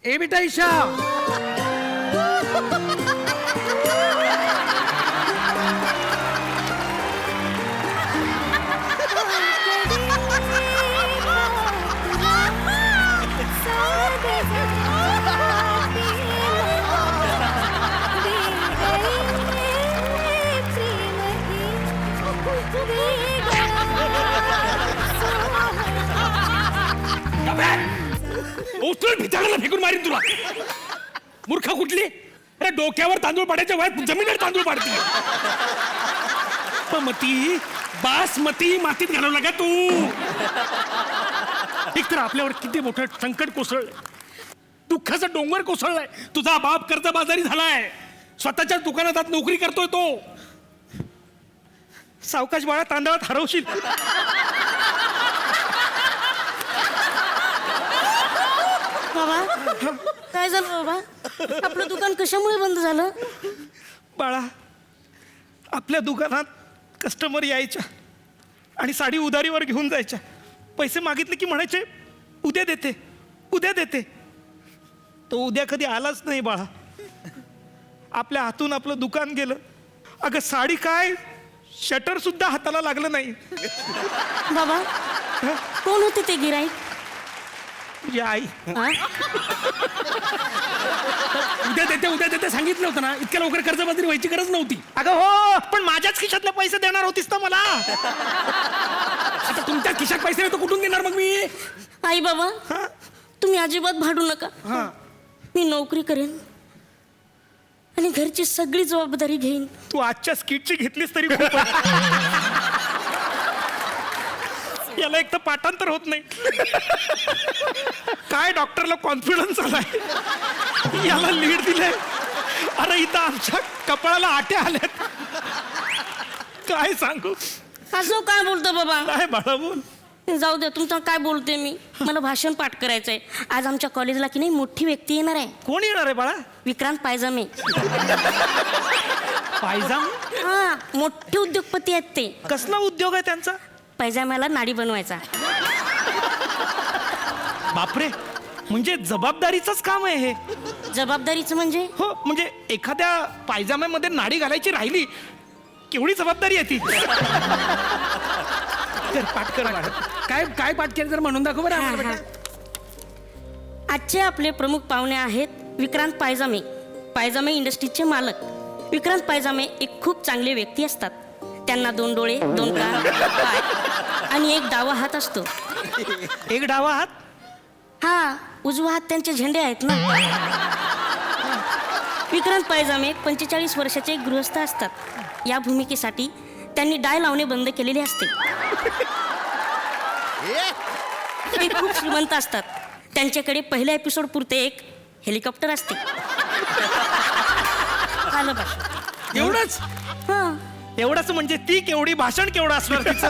ए बेटा ईशा, उचलून भिताडाला फेकून मारीन तुला. मूर्ख कुठली? अरे डोक्यावर तांदूळ पाडायच्या वयात जमिनीवर तांदूळ पाडते. मती बासमती मातीत घालवला का तू? एक तर आपल्यावर किती मोठं संकट कोसळलंय, दुःखाचा डोंगर कोसळलाय. तुझा बाप कर्जबाजारी झालाय, स्वतःच्या दुकानात नोकरी करतोय तो. सावकाश बाळा, तांदळात हरवशील. बाबा काय झालं बाबा? आपलं दुकान कशामुळे बंद झालं? बाळा, आपल्या दुकानात कस्टमर यायच्या आणि साडी उधारीवर घेऊन जायच्या. पैसे मागितले की म्हणायचे उद्या देते, उद्या देते. तो उद्या कधी आलाच नाही बाळा. आपल्या हातून आपलं दुकान गेलं. अगं साडी काय, शटर सुद्धा हाताला लागलं नाही. बाबा कोण होते ते गिराईक? तुझी आई. हा? उद्या देते सांगितलं होतं ना. इतक्या लवकर कर्जबाजारी व्हायची गरज नव्हती. अगं हो, पण माझ्याच खिशातले पैसे देणार होतीस ना मला. आता तुमच्या खिशात पैसे नाही तर कुठून देणार मग मी? आई बाबा तुम्ही अजिबात भांडू नका. मी नोकरी करेन आणि घरची सगळी जबाबदारी घेईन. तू आजच्या स्किटची घेतलीस तरी खूप आहे. याला एक तर पाठांतर होत नाही. काय डॉक्टरला कॉन्फिडन्स आलाय, याला लीड दिलंय. अरे इथं आमच्या कपाळाला आट्या आल्यात. काय सांगू? असं काय बोलतो बाबा? काय बाळा बोल. जाऊ दे, तुमचं काय बोलते मी. मला भाषण पाठ करायचंय. आज आमच्या कॉलेजला की नाही मोठी व्यक्ती येणार आहे. कोण येणार आहे बाळा? विक्रांत पायजामे. पायजाम? हा, मोठे उद्योगपती आहेत ते. कसला उद्योग आहे त्यांचा? पायजाम्याला नाडी बनवायचा. बापरे, म्हणजे जबाबदारीचंच काम आहे हे. जबाबदारीचं म्हणजे? हो, म्हणजे एखाद्या पायजाम्यामध्ये नाडी घालायची राहिली, केवढी जबाबदारी आहे ती. पाठ कर. काय काय पाठ केलं जर म्हणून दाखव बरं. आजचे आपले प्रमुख पाहुणे आहेत विक्रांत पायजामे, पायजामे इंडस्ट्रीजचे मालक. विक्रांत पायजामे एक खूप चांगले व्यक्ती असतात. त्यांना 2 डोळे, 2 कान, पाय आणि एक डावा हात असतो. एक डावा हात? हा, उजवा हात त्यांचे झेंडे आहेत ना. विक्रांत पायजामे 45 वर्षाचे गृहस्थ असतात. या भूमिकेसाठी त्यांनी डाय लावणे बंद केलेले असते. ते खूप श्रीमंत असतात. त्यांच्याकडे पहिल्या एपिसोड पुरते एक हेलिकॉप्टर असते. आलं बा. एवढंच? हा, एवढंच म्हणजे ती केवढी, भाषण केवढं असणार तिचं.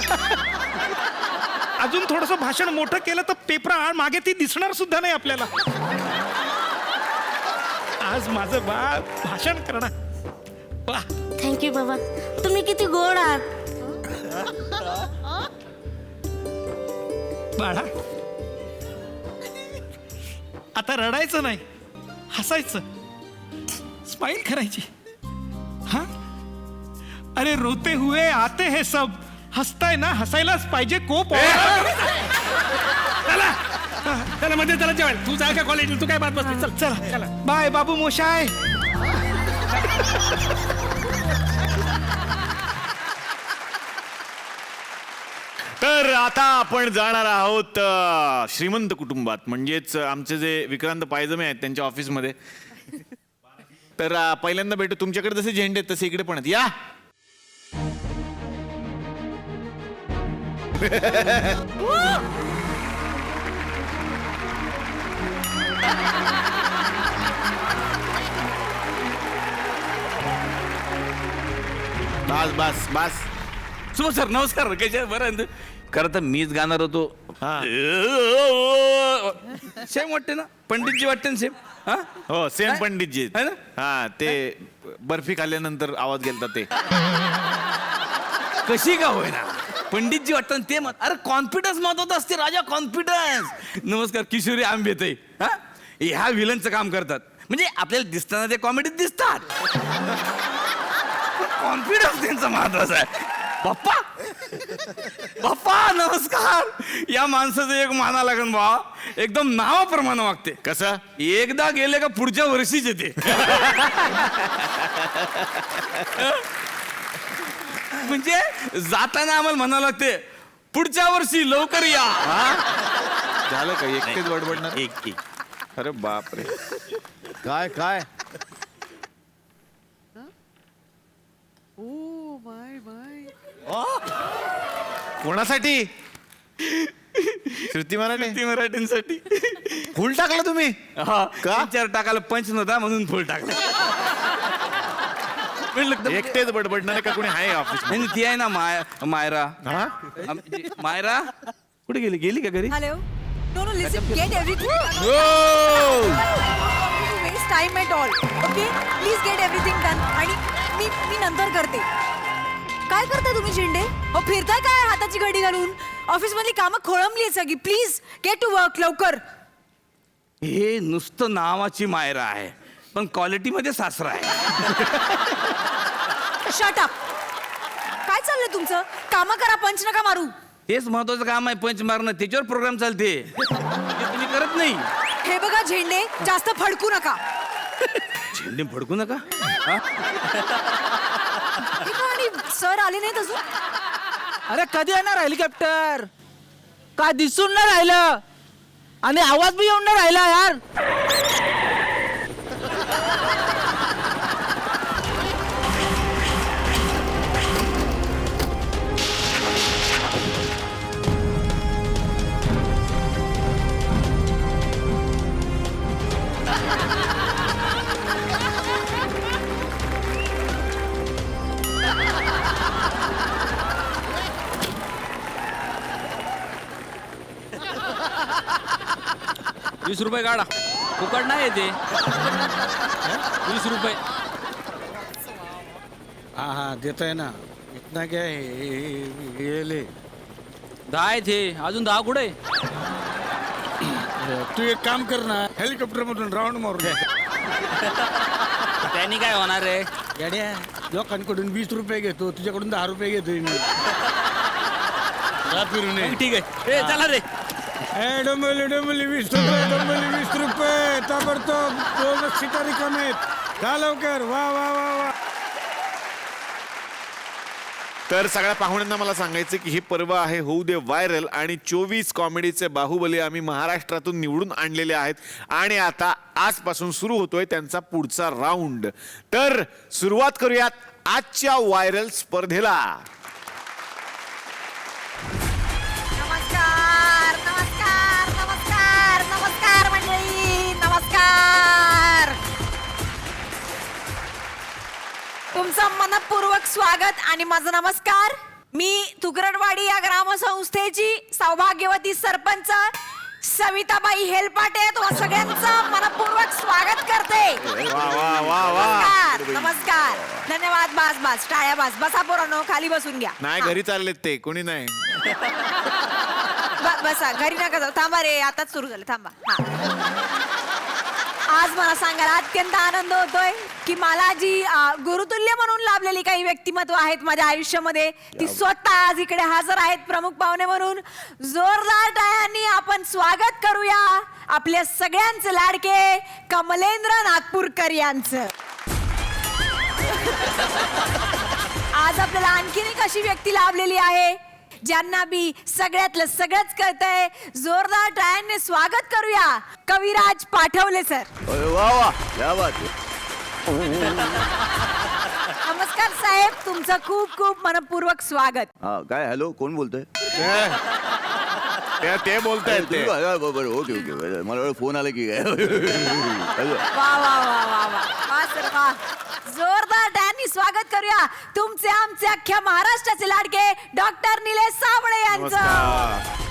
अजून थोडस भाषण मोठं केलं तर पेपर मागे ती दिसणार सुद्धा नाही आपल्याला. आज माझं बाळ भाषण करणार. वा, थँक्यू बाबा, तुम्ही किती गोड आहात. बाळा, आता रडायचं नाही, हसायचं, स्माइल करायची. हा, अरे रोते हुए आते हैं सब, हसताय ना, हसायलाच पाहिजे. कोप चला चला मध्ये चला जेवायला. तू जा का कॉलेजला? तू काय बात बसली? चल चला चला. बाय बाबू मोशाय. तर आता आपण जाणार आहोत श्रीमंत कुटुंबात, म्हणजेच आमचे जे विक्रांत पायजमे आहेत त्यांच्या ऑफिसमध्ये. तर पहिल्यांदा भेटू. तुमच्याकडे जसे झेंडे आहेत तसे इकडे पण आहेत. या. बस बस बस. सो सर नमस्कार. कशा बरं? खरं तर मीच गाणार होतो. सेम वाटते ना, पंडितजी वाटते ना सेम. हा हो, सेम काय? पंडितजी है ना? हा, ते बर्फी खाल्ल्यानंतर आवाज गेलता ते. कशी का होईना, पंडितजी वाटतं ते मत. अरे कॉन्फिडन्स महत्वाचा असते राजा, कॉन्फिडन्स. नमस्कार, किशोरी आंबेताई. हा ह्या विलनचं काम करतात. म्हणजे आपल्याला दिसताना ते कॉमेडीत दिसतात. कॉन्फिडन्स त्यांचा महत्वाचा आहे. बाप्पा बाप्पा नमस्कार. या माणसाचं एक माना लागन बा, एकदम नावाप्रमाणे वागते. कसं? एकदा गेले का पुढच्या वर्षीच येते. म्हणजे जाताना आम्हाला म्हणावं लागते पुढच्या वर्षी लवकर या. झालं का एकटेच बडबडणार? एक अरे बापरे. काय काय कोणासाठी? श्रुती मराठे. ती मराठींसाठी. फुल टाकला तुम्ही? हा का? 4 टाकायला पंच नव्हता म्हणून फुल टाकला. म्हणलं, एकटेच बडबडणार का कोणी आहे ऑफिस? नाही, ती आहे ना मायरा. हा? मायरा कुठे गेली? गेली का घरी? Hello? No, listen, get everything. Oh! To waste time at all. Okay? Please get everything done. आणि मी नंतर करते. काय करताय तुम्ही झेंडे? अहो फिरताय काय हाताची घडी घालून? ऑफिस मधली कामं खोळंबली आहेत सगळी. प्लीज गेट टू वर्क लवकर. हे नुसतं नावाची मायरा आहे, पण क्वालिटी मध्ये सासरा आहे. Shut up. काय चाललंय तुमचं? कामं करा, पंच नका मारू. हेच महत्वाचं काम आहे, पंच मारणं. त्याच्यावर प्रोग्राम चालते. ते तुम्ही करत नाही. हे बघा झेंडे, जास्त फडकू नका. झेंडे फडकू नका. हा? हे का आणि सर आले नाहीत अजून? अरे कधी येणार हेलिकॉप्टर? काय दिसून नाही राहिलं आणि आवाज बी येऊन नाही राहिला यार. ₹20 काढा. फुकट नाही येते. 20 रुपये. हाँ हाँ देता है ना. इतना क्या है ये ले. 10 आहेत हे. अजून 10 कुठे? तू एक काम कर ना, हेलिकॉप्टर मधून राऊंड मारून घे. त्यांनी काय होणार रे? गाड्या लोकांकडून 20 रुपये घेतो, तुझ्याकडून 10 रुपये घेतोय मी. जा फिरून ये. ठीक आहे. ए चला रे. ए डोंबिवली 20 रुपये, डोंबिवली 20 रुपये. ताबडतोब 2 सीटा रिकाम्या आहेत. जा लवकर. वा वा वा वा. तर सगळ्या पाहुण्यांना मला सांगायचं की हे पर्व आहे होऊ दे व्हायरल, आणि 24 कॉमेडीचे बाहुबली आम्ही महाराष्ट्रातून निवडून आणलेले आहेत. आणि आता आजपासून सुरू होतोय त्यांचा पुढचा राऊंड. तर सुरुवात करूयात आजच्या व्हायरल स्पर्धेला. नमस्कार नमस्कार नमस्कार नमस्कार मंडळी. नमस्कार. तुमचं मनपूर्वक स्वागत आणि माझं नमस्कार. मी तुकरडवाडी या ग्रामसंस्थेची सौभाग्यवती सरपंच सविताबाई हेलपाटे तुम्हा सगळ्यांचं मनपूर्वक स्वागत करते. वा वा वा वा. नमस्कार नमस्कार. धन्यवाद. बास बास टाळ्या बास. बसा पोरांनो, खाली बसून घ्या. नाही घरी चाललेत ते, कोणी नाही. बसा, घरी नका जाऊ. थांबा रे, आताच सुरू झालं. थांबा. हा. आज मला सांगायला अत्यंत आनंद होतोय की मला जी गुरुतुल्य म्हणून लाभलेली काही व्यक्तिमत्व आहेत माझ्या आयुष्यामध्ये, ती स्वतः आज इकडे हजर आहेत प्रमुख पाहुणे म्हणून. जोरदार टाळ्यांनी आपण स्वागत करूया आपल्या सगळ्यांचे लाडके कमलेंद्र नागपूरकर यांचं. आज आपल्याला आणखीन एक अशी व्यक्ती लाभलेली आहे ज्यांना बी सगळ्यातलं सगळंच कळतंय. जोरदार टाळ्यांनी स्वागत करूया कविराज पाठवले सर. वा वा क्या बात. नमस्कार साहेब, तुमचं खूप खूप मनपूर्वक स्वागत. हा काय हॅलो कोण बोलतोय? ते बोलतायत ते. बरोबर ओके ओके मला फोन आला की काय? वा वा वा वा वा वा सर वा. जोरदार टाळ्यांनी स्वागत करूया तुमचे आमचे अख्ख्या महाराष्ट्राचे लाडके डॉक्टर निलेश साबळे यांचं. नमस्कार.